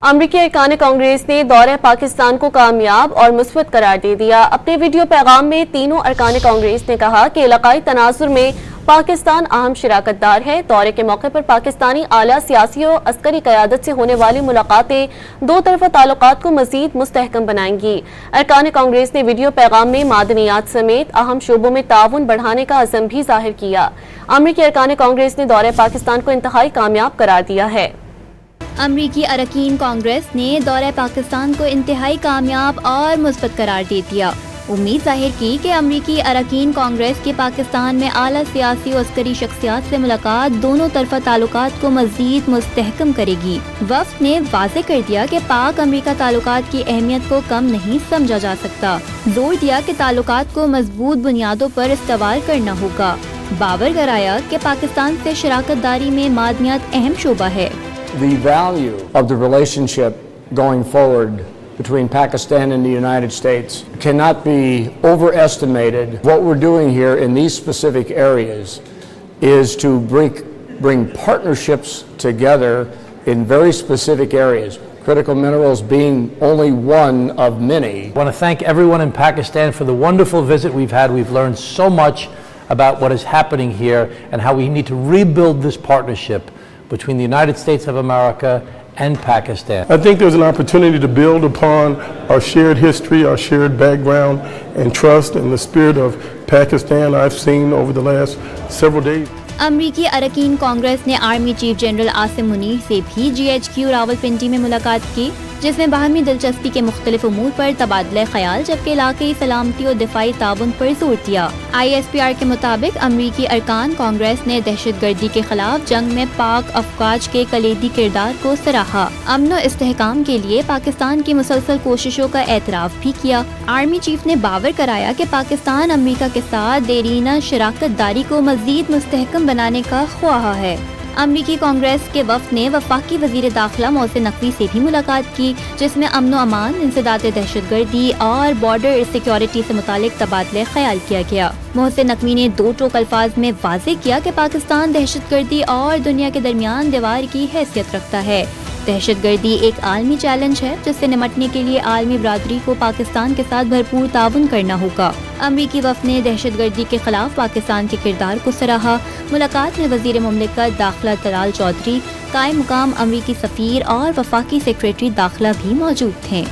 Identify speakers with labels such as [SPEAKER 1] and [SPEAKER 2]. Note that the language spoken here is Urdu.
[SPEAKER 1] امریکی ارکان کانگریس نے دورہ پاکستان کو کامیاب اور مثبت قرار دے دیا۔ اپنے ویڈیو پیغام میں تینوں ارکان کانگریس نے کہا کہ علاقائی تناظر میں پاکستان اہم شراکت دار ہے۔ دورے کے موقع پر پاکستانی اعلیٰ سیاسی اور عسکری قیادت سے ہونے والی ملاقاتیں دو طرفہ تعلقات کو مزید مستحکم بنائیں گی۔ ارکان کانگریس نے ویڈیو پیغام میں معدنیات سمیت اہم شعبوں میں تعاون بڑھانے کا عزم بھی ظاہر کیا۔ امریکی ارکان کانگریس نے دورہ پاکستان کو انتہائی کامیاب قرار دیا ہے۔
[SPEAKER 2] امریکی اراکین کانگریس نے دورہ پاکستان کو انتہائی کامیاب اور مثبت قرار دے دیا۔ امید ظاہر کی کہ امریکی اراکین کانگریس کے پاکستان میں اعلیٰ سیاسی و عسکری شخصیات سے ملاقات دونوں طرفہ تعلقات کو مزید مستحکم کرے گی۔ وفد نے واضح کر دیا کہ پاک امریکہ تعلقات کی اہمیت کو کم نہیں سمجھا جا سکتا۔ زور دیا کہ تعلقات کو مضبوط بنیادوں پر استوار کرنا ہوگا۔ باور کرایا کہ پاکستان سے شراکت داری میں معدنیات اہم شعبہ ہے۔
[SPEAKER 3] The value of the relationship going forward between Pakistan and the United States cannot be overestimated. What we're doing here in these specific areas is to bring partnerships together in very specific areas, critical minerals being only one of many.
[SPEAKER 4] I want to thank everyone in Pakistan for the wonderful visit we've had. We've learned so much about what is happening here and how we need to rebuild this partnership between the United States of America and Pakistan.
[SPEAKER 5] I think there's an opportunity to build upon our shared history, our shared background, and trust in the spirit of Pakistan I've seen over the last several days.
[SPEAKER 2] امریکی اراکین کانگریس نے army chief general Asim Munir سے بھی GHQ راولپنڈی میں ملاقات کی، جس میں باہمی دلچسپی کے مختلف امور پر تبادلہ خیال جبکہ علاقائی سلامتی اور دفاعی تعاون پر زور دیا۔ ISPR کے مطابق امریکی ارکان کانگریس نے دہشت گردی کے خلاف جنگ میں پاک افواج کے کلیدی کردار کو سراہا۔ امن و استحکام کے لیے پاکستان کی مسلسل کوششوں کا اعتراف بھی کیا۔ آرمی چیف نے باور کرایا کہ پاکستان امریکہ کے ساتھ دیرینہ شراکت داری کو مزید مستحکم بنانے کا خواہاں ہے۔ امریکی کانگریس کے وفد نے وفاقی وزیر داخلہ محسن نقوی سے بھی ملاقات کی، جس میں امن و امان، انسداد دہشت گردی اور بارڈر سیکیورٹی سے متعلق تبادلہ خیال کیا گیا۔ محسن نقوی نے دو ٹوک الفاظ میں واضح کیا کہ پاکستان دہشت گردی اور دنیا کے درمیان دیوار کی حیثیت رکھتا ہے۔ دہشت گردی ایک عالمی چیلنج ہے جس سے نمٹنے کے لیے عالمی برادری کو پاکستان کے ساتھ بھرپور تعاون کرنا ہوگا۔ امریکی وفد نے دہشت گردی کے خلاف پاکستان کے کردار کو سراہا۔ ملاقات میں وزیر مملکت داخلہ طلال چودھری، قائم مقام امریکی سفیر اور وفاقی سیکریٹری داخلہ بھی موجود تھے۔